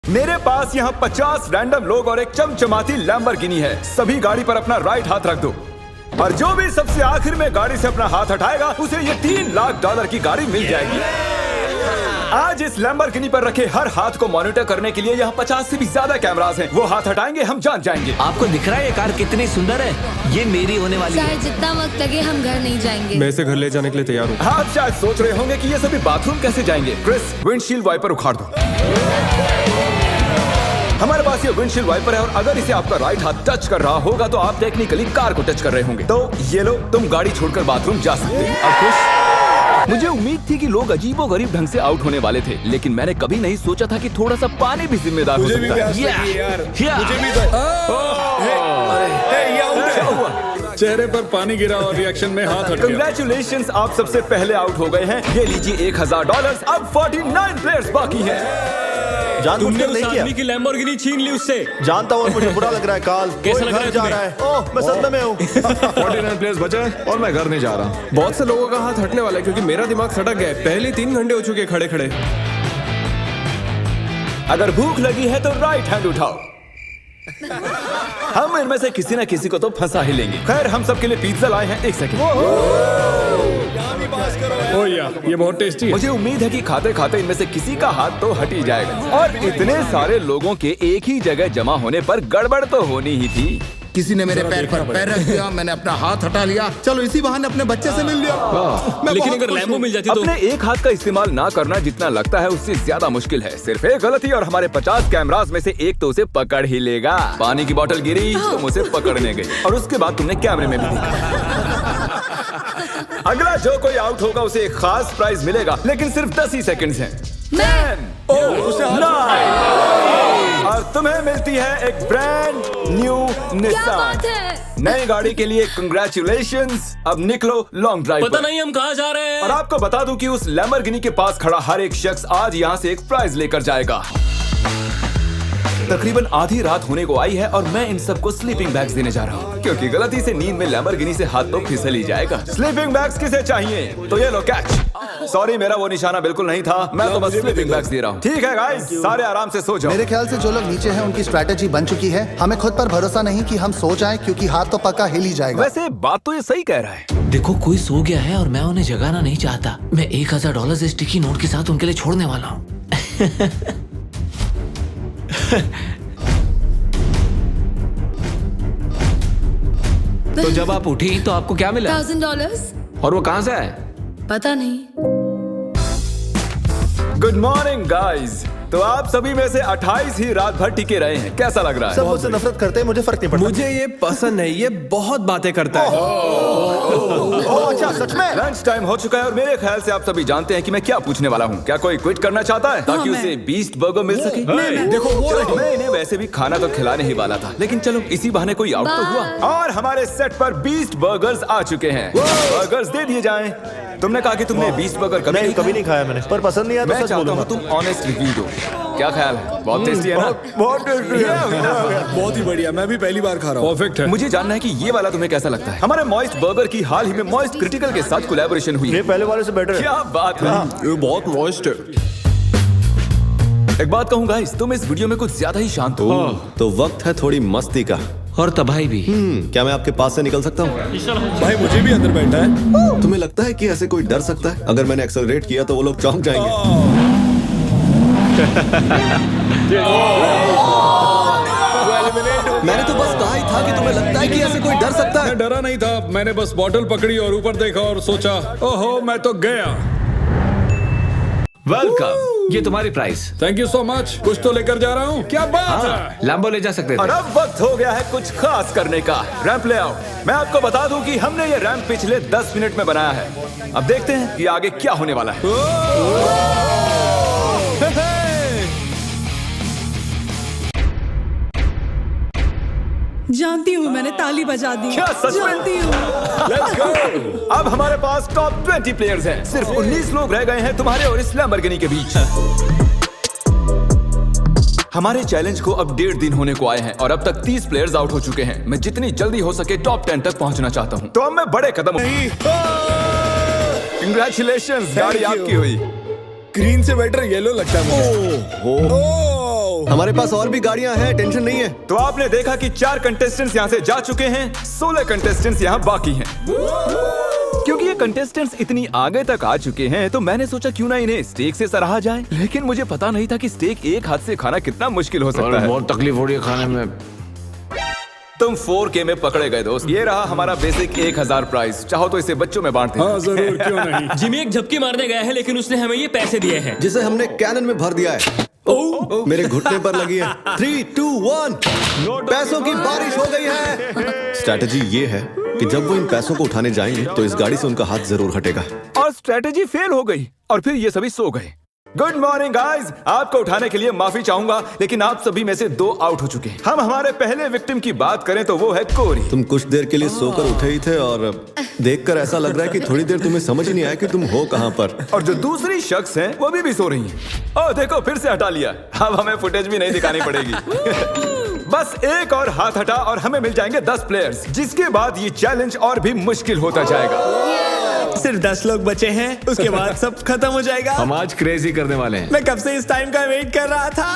मेरे पास यहाँ 50 रैंडम लोग और एक चमचमाती लैम्बोर्गिनी है। सभी गाड़ी पर अपना राइट हाथ रख दो और जो भी सबसे आखिर में गाड़ी से अपना हाथ हटाएगा उसे ये $3 लाख की गाड़ी मिल जाएगी। आज इस लैम्बोर्गिनी पर रखे हर हाथ को मॉनिटर करने के लिए यहाँ 50 से भी ज्यादा कैमरास हैं। वो हाथ हटाएंगे हम जान जाएंगे। आपको दिख रहा है ये कार कितनी सुंदर है? ये मेरी होने वाली है। चाहे जितना वक्त लगे हम घर नहीं जाएंगे। मैं इसे घर ले जाने के लिए तैयार हूँ। आप शायद सोच रहे होंगे कि ये सभी बाथरूम कैसे जाएंगे। क्रिस, विंडशील्ड वाइपर उखाड़ दो। हमारे पास ये विंडशील्ड वाइपर है और अगर इसे आपका राइट हाथ टच कर रहा होगा तो आप टेक्निकली कार को टच कर रहे होंगे। तो ये लो, तुम गाड़ी छोड़कर बाथरूम जा सकते हो। अब खुश? मुझे उम्मीद थी कि लोग अजीबोगरीब ढंग से आउट होने वाले थे, लेकिन मैंने कभी नहीं सोचा था कि थोड़ा सा पानी भी जिम्मेदार हो सकता है। चेहरे पर पानी गिरा और रिएक्शन में हाथ हट गया। कंग्रेचुलेशंस, आप सबसे पहले आउट हो गए हैं। ये लीजिए $1000। अब 49 प्लेयर्स बाकी हैं। तुमने उस आदमी की लैम्बोर्गिनी छीन ली उससे। जानता हूँ, मुझे बुरा लग रहा है। काल कैसा लग रहा है जा रहा है। ओह, मैं सदमे में हूँ। 49 प्लेयर्स बचे हैं और मैं घर नहीं जा रहा। बहुत से लोगों का हाथ हटने वाला है क्योंकि मेरा दिमाग सटक गया है। पहले 3 घंटे हो चुके खड़े खड़े। अगर भूख लगी है तो राइट हैंड उठाओ। हम इनमें से किसी न किसी को तो फंसा ही लेंगे। खैर, हम सबके लिए पिज्जा लाए हैं। 1 सेकंड। ओह यार, ये बहुत टेस्टी है। मुझे उम्मीद है कि खाते खाते इनमें से किसी का हाथ तो हट ही जाएगा। और इतने सारे लोगों के एक ही जगह जमा होने पर गड़बड़ तो होनी ही थी। किसी ने मेरे पैर पर पैर रख दिया, मैंने अपना हाथ हटा लिया। चलो इसी बहाने अपने बच्चे से मिल लिया। लेकिन अगर लैम्बो मिल जाती तो अपने एक हाथ का इस्तेमाल ना करना जितना लगता है उससे ज्यादा मुश्किल है। सिर्फ एक गलती और हमारे 50 कैमरास में से एक तो उसे पकड़ ही लेगा। पानी की बोतल गिरी, तुम उसे पकड़ने गई और उसके बाद तुमने कैमरे में भी देखा। अगला जो कोई आउट होगा उसे एक खास प्राइज मिलेगा, लेकिन सिर्फ 10 ही सेकंड्स हैं। 10, 9 और तुम्हें मिलती है एक ब्रांड न्यू निसान। नई गाड़ी के लिए कंग्रेचुलेशंस। अब निकलो लॉन्ग ड्राइव पता पर। नहीं हम कहाँ जा रहे हैं। और आपको बता दूं कि उस लैम्बोर्गिनी के पास खड़ा हर एक शख्स आज यहाँ से एक प्राइज लेकर जाएगा। तकरीबन आधी रात होने को आई है और मैं इन सबको स्लीपिंग बैग्स देने जा रहा हूँ, क्योंकि गलती से नींद में लैम्बोर्गिनी से हाथ तो फिसल ही जाएगा। स्लीपिंग बैग्स किसे चाहिए? तो ये लो कैच। सॉरी, मेरा वो निशाना बिल्कुल नहीं था। मैं तो बस स्लीपिंग बैग्स दे रहा हूँ। ठीक है गाइस, सारे आराम से सो जाओ। मेरे ख्याल से जो लोग नीचे हैं उनकी स्ट्रैटेजी बन चुकी है। हमें खुद पर भरोसा नहीं कि हम सो जाएं, क्योंकि हाथ तो पक्का हिल ही जाएगा। वैसे बात तो ये सही कह रहा है। देखो, कोई सो गया है और मैं उन्हें जगाना नहीं चाहता। मैं $1000 स्टिकी नोट के साथ उनके लिए छोड़ने वाला हूँ। तो जब आप उठी तो आपको क्या मिला? $1000। और वो कहाँ से आए? पता नहीं। Good morning guys. तो आप सभी में से 28 ही रात भर टिके रहे हैं। कैसा लग रहा है? सब मुझसे नफरत करते हैं, मुझे फर्क नहीं पड़ता। मुझे ये पसंद है। ये बहुत बातें करता है। ओह, अच्छा, सच में? लंच टाइम हो चुका है और मेरे ख्याल से आप सभी जानते हैं कि मैं क्या पूछने वाला हूँ। क्या कोई क्विट करना चाहता है ताकि उसे बीस्ट बर्गर मिल सके? देखो वो रही। मैं इन्हें वैसे भी खाना तो खिलाने ही वाला था, लेकिन चलो इसी बहाने कोई आउट तो हुआ। और हमारे सेट पर बीस्ट बर्गर्स आ चुके हैं। बर्गर्स दे दिए जाएं। तुमने कहा कि तुमने बीस्ट बर्गर कभी नहीं खाया मैंने, पर पसंद नहीं आया तो मैं सच चाहता हूँ बोलूंगा। तुम ऑनेस्ट रिव्यू दो। क्या ख्याल है? बहुत टेस्टी है ना? बहुत टेस्टी है। बहुत ही बढ़िया, मैं भी पहली बार खा रहा हूँ। परफेक्ट है। मुझे जानना है कि ये वाला तुम्हें कैसा लगता है। हमारे मॉइस्ट बर्गर की हाल ही में मॉइस्ट क्रिटिकल के साथ कोलैबोरेशन हुई ये है। पहले वाले से बेटर है। क्या बात है। ये बहुत मॉइस्ट है। एक बात कहूँ गाइस, तुम इस वीडियो में कुछ ज्यादा ही शांत हो। तो वक्त है थोड़ी मस्ती का। और तबाही भी। क्या मैं आपके पास से निकल सकता हूँ? भाई मुझे भी अंदर बैठा है। तुम्हें लगता है कि ऐसे कोई डर सकता है? अगर मैंने एक्सेलरेट किया तो वो लोग चौंक जाएंगे। मैंने तो बस कहा ही था कि तुम्हें लगता है कि ऐसे कोई डर सकता है? मैं डरा नहीं था। मैंने बस बॉटल पकड़ी और ऊपर देखा और सोचा, ओहो मैं तो गया। वेलकम, ये तुम्हारी price. Thank you so much. कुछ तो लेकर जा रहा हूँ। क्या बात है? लैम्बो ले जा सकते और थे। अब वक्त हो गया है कुछ खास करने का। रैंप ले आओ। मैं आपको बता दूं कि हमने ये रैंप पिछले 10 मिनट में बनाया है। अब देखते हैं कि आगे क्या होने वाला है। जानती हूँ, मैंने ताली बजा दी। क्या सच में? जानती हूँ। Let's go! अब हमारे पास टॉप 20 प्लेयर्स हैं। सिर्फ 19 लोग रह गए हैं तुम्हारे और इस लैम्बोर्गिनी के बीच। हमारे चैलेंज को अब 1.5 दिन होने को आए हैं और अब तक 30 प्लेयर्स आउट हो चुके हैं। मैं जितनी जल्दी हो सके टॉप 10 तक पहुंचना चाहता हूं। तो अब मैं बड़े कदम। कंग्रेचुलेशंस, गाड़ी आपकी हुई। ग्रीन से बेटर येलो लगता है मुझे। हमारे पास और भी गाड़ियां हैं, टेंशन नहीं है। तो आपने देखा कि 4 कंटेस्टेंट्स यहाँ से जा चुके हैं, 16 कंटेस्टेंट्स यहाँ बाकी हैं। क्योंकि ये कंटेस्टेंट्स इतनी आगे तक आ चुके हैं तो मैंने सोचा क्यों ना इन्हें स्टेक से सराहा जाए। लेकिन मुझे पता नहीं था कि स्टेक एक हाथ से खाना कितना मुश्किल हो सकता है। बहुत तकलीफ हो रही है खाने में। तुम 4K में पकड़े गए दोस्त। ये रहा हमारा बेसिक 1000 प्राइस। चाहो तो इसे बच्चों में बांट दें। हाँ जरूर, क्यों नहीं। जिमी एक झपकी मारने गया है लेकिन उसने हमें ये पैसे दिए हैं जिसे हमने कैनन में भर दिया है। मेरे घुटने पर लगी है। 3, 2, 1 पैसों की बारिश हो गई है। स्ट्रैटेजी ये है कि जब वो इन पैसों को उठाने जाएंगे तो इस गाड़ी से उनका हाथ जरूर हटेगा। और स्ट्रेटेजी फेल हो गई और फिर ये सभी सो गए। गुड मॉर्निंग गाइस, आपको उठाने के लिए माफी चाहूंगा लेकिन आप सभी में से 2 आउट हो चुके हैं। हम हमारे पहले विक्टिम की बात करें तो वो है कोरी। तुम कुछ देर के लिए सोकर उठे ही थे और देखकर ऐसा लग रहा है कि थोड़ी देर तुम्हें समझ ही नहीं आया कि तुम हो कहां पर। और जो दूसरी शख्स हैं वो भी सो रही हैं। ओह देखो, फिर से हटा लिया। अब हमें फुटेज भी नहीं दिखानी पड़ेगी। बस एक और हाथ हटा और हमें मिल जाएंगे 10 प्लेयर्स, जिसके बाद ये चैलेंज और भी मुश्किल होता जाएगा। सिर्फ 10 लोग बचे हैं, उसके बाद सब खत्म हो जाएगा। हम आज क्रेजी करने वाले हैं। मैं कब से इस टाइम का वेट कर रहा था।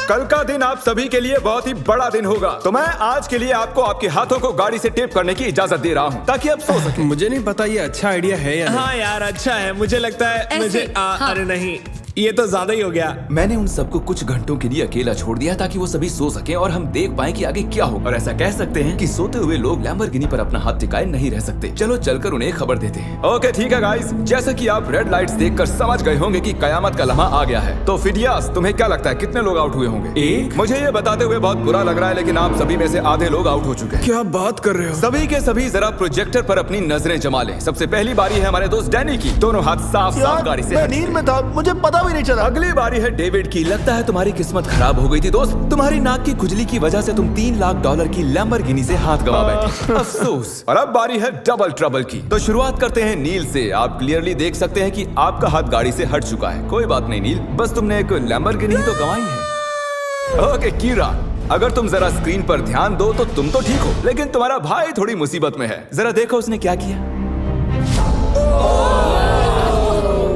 कल का दिन आप सभी के लिए बहुत ही बड़ा दिन होगा, तो मैं आज के लिए आपको आपके हाथों को गाड़ी से टेप करने की इजाजत दे रहा हूँ ताकि आप सो सकें। मुझे नहीं पता ये अच्छा आइडिया है या नहीं। हाँ यार अच्छा है, मुझे लगता है ऐसे, मुझे हाँ। अरे नहीं, ये तो ज्यादा ही हो गया। मैंने उन सबको कुछ घंटों के लिए अकेला छोड़ दिया ताकि वो सभी सो सकें और हम देख पाएं कि आगे क्या हो। और ऐसा कह सकते हैं कि सोते हुए लोग लैम्बोर्गिनी पर अपना हाथ टिकाए नहीं रह सकते। चलो चलकर उन्हें खबर देते हैं। ओके ठीक है गाइस, जैसा कि आप रेड लाइट्स देखकर समझ गए होंगे कि कयामत का लम्हा आ गया है। तो फिडियास, तुम्हें क्या लगता है कितने लोग आउट हुए होंगे? एक। मुझे ये बताते हुए बहुत बुरा लग रहा है लेकिन आप सभी में से आधे लोग आउट हो चुके हैं। क्या बात कर रहे हो? सभी के सभी जरा प्रोजेक्टर पर अपनी नजरें जमा लें। सबसे पहली बारी है हमारे दोस्त डैनी की। दोनों हाथ साफ साफ गाड़ी से मैं हट। नींद में था, मुझे पता भी नहीं चला। अगली बारी है डेविड की। लगता है तुम्हारी किस्मत खराब हो गई थी दोस्त। तुम्हारी नाक की खुजली की वजह से तुम $3 लाख की लैम्बोर्गिनी से हाथ गंवा बैठे। अफसोस। और अब बारी है डबल ट्रबल की। तो शुरुआत करते हैं नील से। आप क्लियरली देख सकते हैं कि आपका हाथ गाड़ी से हट चुका है। कोई बात नहीं नील, बस तुमने एक लैम्बोर्गिनी तो गंवाई है। ओके कीरा, अगर तुम जरा स्क्रीन पर ध्यान दो तो तुम तो ठीक हो, लेकिन तुम्हारा भाई थोड़ी मुसीबत में है। जरा देखो उसने क्या किया।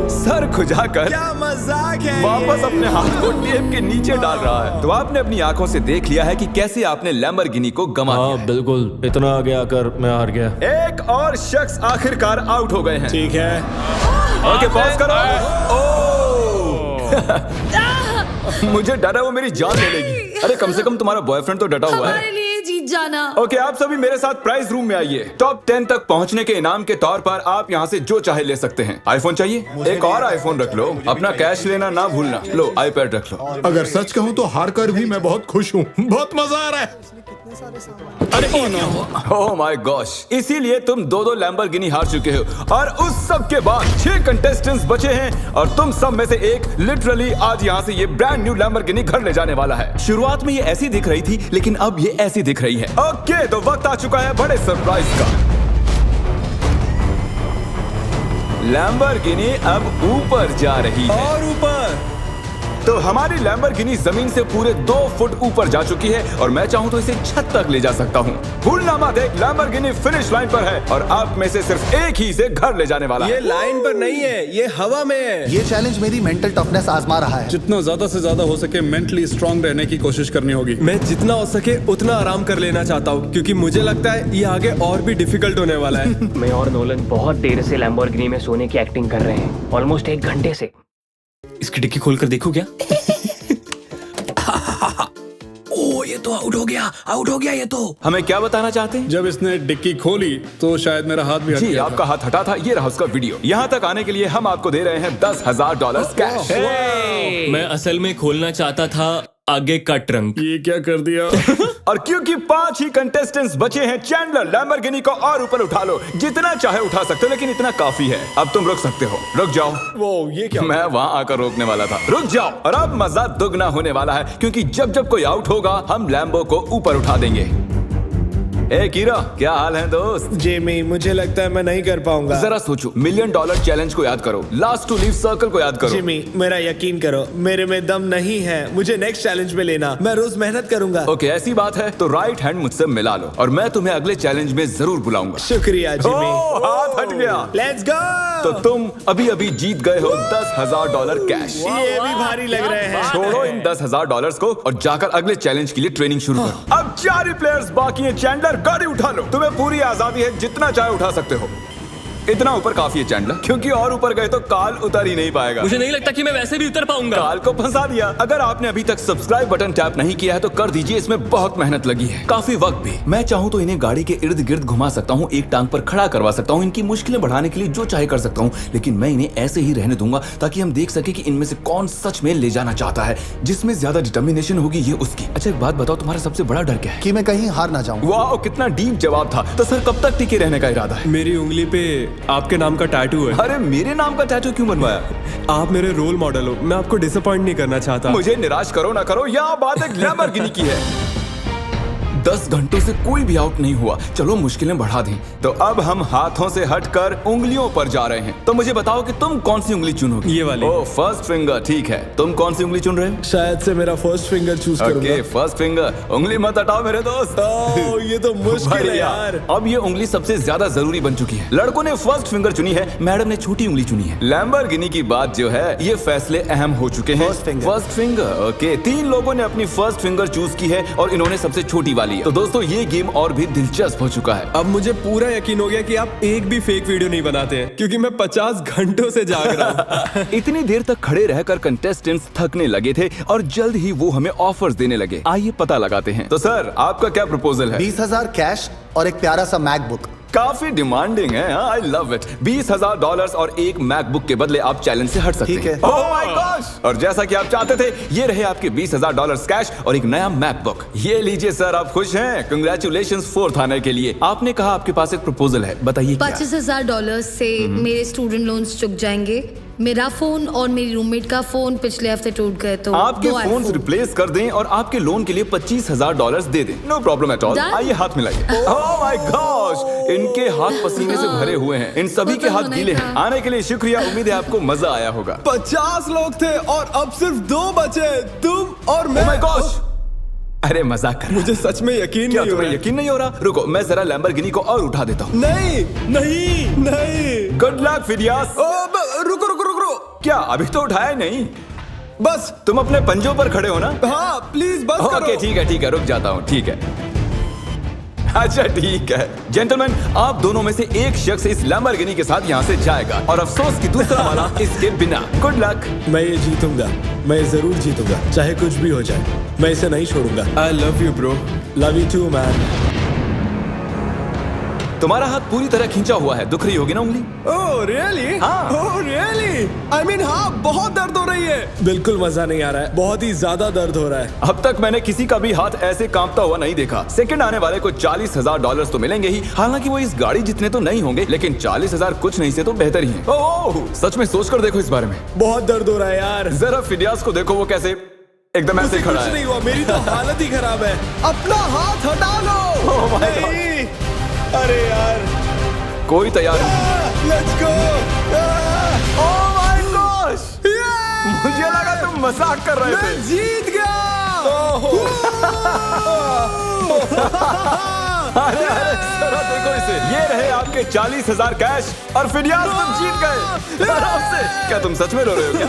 सर खुजाकर क्या मजाक है वापस अपने हाथ को टेप के नीचे डाल रहा है। तो आपने अपनी आंखों से देख लिया है कि कैसे आपने लैम्बोर्गिनी को गंवा दिया है। बिल्कुल, इतना आगे आकर मैं हार गया। एक और शख्स आखिरकार आउट हो गए हैं। ठीक है, ओके पॉज करो। मुझे डर है वो मेरी जान ले लेगी। अरे कम से कम तुम्हारा बॉयफ्रेंड तो डटा हुआ हमारे है। लिए जीत जाना। ओके आप सभी मेरे साथ प्राइज रूम में आइए। टॉप 10 तक पहुंचने के इनाम के तौर पर आप यहाँ से जो चाहे ले सकते हैं। आईफोन चाहिए? एक और आईफोन रख लो। अपना कैश लेना ना भूलना। लो आईपैड रख लो। अगर सच कहूँ तो हार कर भी मैं बहुत खुश हूँ। बहुत मजा आ रहा है। ओह माय गॉश, इसीलिए तुम 2-2 लैम्बोर्गिनी हार चुके हो। और उस सब के बाद 6 कंटेस्टेंट्स बचे हैं और तुम सब में से एक लिटरली आज यहाँ से ये ब्रांड न्यू लैम्बोर्गिनी घर ले जाने वाला है। शुरुआत में ये ऐसी दिख रही थी लेकिन अब ये ऐसी दिख रही है। ओके तो वक्त आ चुका है बड़े सरप्राइज का। लैम्बोर्गिनी अब ऊपर जा रही है। और ऊपर। तो हमारी लैम्बोर्गिनी जमीन से पूरे 2 फुट ऊपर जा चुकी है और मैं चाहूँ तो इसे छत तक ले जा सकता हूँ। भूलना मत, एक लैम्बोर्गिनी फिनिश लाइन पर है और आप में से सिर्फ एक ही इसे घर ले जाने वाला है। ये लाइन पर नहीं है, ये हवा में है। ये चैलेंज मेरी मेंटल टफनेस आजमा रहा है। जितना ज्यादा से ज्यादा हो सके मेंटली स्ट्रांग रहने की कोशिश करनी होगी। मैं जितना हो सके उतना आराम कर लेना चाहता हूँ क्योंकि मुझे लगता है ये आगे और भी डिफिकल्ट होने वाला है। मैं और नोलन बहुत देर से लैम्बोर्गिनी में सोने की एक्टिंग कर रहे हैं, ऑलमोस्ट 1 घंटे से। इसकी डिक्की खोलकर देखो क्या? ओ ये तो आउट हो गया ये तो। हमें क्या बताना चाहते हैं? जब इसने डिक्की खोली तो शायद मेरा हाथ भी हट जी गया आपका हाथ हटा था। ये रहा उसका वीडियो। यहाँ तक आने के लिए हम आपको दे रहे हैं $10,000 कैश। मैं असल में खोलना चाहता था आगे का ट्रंक। ये क्या कर दिया? और क्योंकि 5 ही कंटेस्टेंट्स बचे हैं, चैंडलर लैम्बोर्गिनी को और ऊपर उठा लो। जितना चाहे उठा सकते हो लेकिन इतना काफी है। अब तुम रुक सकते हो। रुक जाओ। वो ये क्या? मैं वहाँ आकर रोकने वाला था। रुक जाओ। और अब मजा दुगना होने वाला है क्योंकि जब जब कोई आउट होगा हम लैम्बो को ऊपर उठा देंगे। ए कीरा, क्या हाल है दोस्त? जेमी, मुझे लगता है मैं नहीं कर पाऊंगा। जरा सोचो, $1 मिलियन चैलेंज को याद करो, लास्ट टू लीव सर्कल को याद करो। जिमी, मेरा यकीन करो, मेरे में दम नहीं है। मुझे नेक्स्ट चैलेंज में लेना, मैं रोज मेहनत करूंगा। ओके, ऐसी बात है तो राइट हैंड मुझसे मिला लो और मैं तुम्हें अगले चैलेंज में जरूर बुलाऊंगा। शुक्रिया जिमी। ओह, हाथ हट गया। Let's go. तो तुम अभी अभी जीत गए हो $10,000 कैश। ये भी भारी लग रहे हैं। छोड़ो इन $10,000 को और जाकर अगले चैलेंज के लिए ट्रेनिंग शुरू करो। अब 4 ही प्लेयर्स बाकी हैं। चैंडलर, गाड़ी उठा लो, तुम्हें पूरी आजादी है, जितना चाहे उठा सकते हो। इतना ऊपर काफी है चैंडलर, क्योंकि और ऊपर गए तो काल उतर ही नहीं पाएगा। मुझे नहीं लगता कि मैं वैसे भी उतर पाऊंगा। काल को फंसा दिया। अगर आपने अभी तक सब्सक्राइब बटन टैप नहीं किया है तो कर दीजिए, इसमें बहुत मेहनत लगी है, काफी वक्त भी। मैं चाहूँ तो इन्हें गाड़ी के इर्द गिर्द घुमा सकता हूँ, एक टांग पर खड़ा करवा सकता हूँ, इनकी मुश्किलें बढ़ाने के लिए जो चाहे कर सकता हूँ, लेकिन मैं इन्हें ऐसे ही रहने दूंगा ताकि हम देख सके कि इनमें से कौन सच में ले जाना चाहता है। जिसमें ज्यादा डिटर्मिनेशन होगी ये उसकी। अच्छा, एक बात बताओ, तुम्हारा सबसे बड़ा डर क्या है? कि मैं कहीं हार ना जाऊं। वाह, कितना डीप जवाब था। तो सर, कब तक टिके रहने का इरादा है? मेरी उंगली पे आपके नाम का टैटू है। अरे, मेरे नाम का टैटू क्यों बनवाया? आप मेरे रोल मॉडल हो, मैं आपको डिसअपॉइंट नहीं करना चाहता। मुझे निराश करो ना करो, यह बात एक लैम्बोर्गिनी की है। 10 घंटों से कोई भी आउट नहीं हुआ। चलो मुश्किलें बढ़ा दें। तो अब हम हाथों से हटकर उंगलियों पर जा रहे हैं। तो मुझे बताओ कि तुम कौन सी उंगली चुनोगे? ये वाली। ओह, फर्स्ट फिंगर, ठीक है। तुम कौन सी उंगली चुन रहे हो? शायद से मेरा फर्स्ट फिंगर चूज करूंगा। Okay, first finger. उंगली मत हटाओ मेरे दोस्त। ओह, ये तो मुश्किल है बढ़िया। यार। अब ये उंगली सबसे ज्यादा जरूरी बन चुकी है। लड़कों ने फर्स्ट फिंगर चुनी है, मैडम ने छोटी उंगली चुनी है। लैम्बोर्गिनी की बात जो है, ये फैसले अहम हो चुके हैं। First finger, okay. 3 लोगों ने अपनी फर्स्ट फिंगर चूज की है और इन्होंने सबसे छोटी वाली है। तो दोस्तों, ये गेम और भी दिलचस्प हो चुका है। अब मुझे पूरा यकीन हो गया कि आप एक भी फेक वीडियो नहीं बनाते हैं, क्योंकि मैं 50 घंटों से जाग रहा हूँ। इतनी देर तक खड़े रहकर कंटेस्टेंट्स थकने लगे थे और जल्द ही वो हमें ऑफर्स देने लगे। आइए पता लगाते हैं। तो सर, आपका क्या प्रपोजल है? 20,000 कैश और एक प्यारा सा मैकबुक। काफी डिमांडिंग है। I love it. $20,000 और एक मैकबुक के बदले आप चैलेंज से हट सकते ठीक है। हैं। Oh my gosh! और जैसा कि आप चाहते थे, ये रहे आपके $20,000 कैश और एक नया मैकबुक। ये लीजिए सर, आप खुश हैं? कंग्रेचुलेशंस 4th आने के लिए। आपने कहा आपके पास एक प्रपोजल है, बताइए क्या? $25,000 से मेरे स्टूडेंट लोन्स चुक जाएंगे। मेरा फोन और मेरी रूममेट का फोन पिछले हफ्ते टूट गए, तो आपके 2 फोन iPhone। रिप्लेस कर दें और आपके लोन के लिए $25,000 दे दें। No problem at all. Done? आइए हाथ मिलाइए। Oh my gosh! इनके हाथ पसीने से भरे हुए हैं। इन सभी वो के तो हाथ होना ही गीले था। हैं। आने के लिए शुक्रिया। उम्मीद है आपको मजा आया होगा। 50 लोग थे और अब सिर्फ 2 बचे, तुम और मैं। Oh my gosh! अरे मजाक कर रहा। मुझे सच में यकीन क्या नहीं हो तुम्हें रहा। यकीन नहीं हो रहा? रुको, मैं जरा लैम्बोर्गिनी को और उठा देता हूँ। नहीं नहीं नहीं। Good luck Phidias. रुको रुको रुको। क्या अभी तो उठाया ही नहीं? बस। तुम अपने पंजों पर खड़े हो ना? हाँ, प्लीज बस करो। ओके, ठीक है, रुक जाता हूँ। ठीक है, अच्छा ठीक है। जेंटलमैन, आप दोनों में से एक शख्स इस लैम्बोर्गिनी के साथ यहाँ से जाएगा और अफसोस कि दूसरा वाला इसके बिना। Good luck. मैं ये जीतूंगा, मैं जरूर जीतूंगा, चाहे कुछ भी हो जाए। मैं इसे नहीं छोड़ूंगा। I love you bro. Love you too man. तुम्हारा हाथ पूरी तरह खींचा हुआ है, दुख रही होगी ना उंगली? Oh really? हाँ। Oh really? आई मीन हाँ, बहुत दर्द हो रही है। बिल्कुल मजा नहीं आ रहा है, बहुत ही ज्यादा दर्द हो रहा है। अब तक मैंने किसी का भी हाथ ऐसे कांपता हुआ नहीं देखा। सेकंड आने वाले को $40,000 तो मिलेंगे ही। हालांकि वो इस गाड़ी जितने तो नहीं होंगे, लेकिन 40,000 कुछ नहीं से तो बेहतर ही है। ओह, सच में सोच कर देखो इस बारे में। बहुत दर्द हो रहा है यार। जरा फिडियास को देखो, वो कैसे एकदम ऐसे खड़ा कुछ है। नहीं हुआ, मेरी तो हालत ही खराब है। अपना हाथ हटा लो। Oh my God! नहीं। अरे यार, कोई तैयार नहीं। Let's go. Oh my gosh! मुझे लगा तुम मजाक कर रहे थे। मैं जीत गया। अरे जरा देखो इसे। ये रहे आपके 40,000 कैश और फिडियास, तुम जीत गए आराम से। क्या तुम सच में रो रहे हो क्या?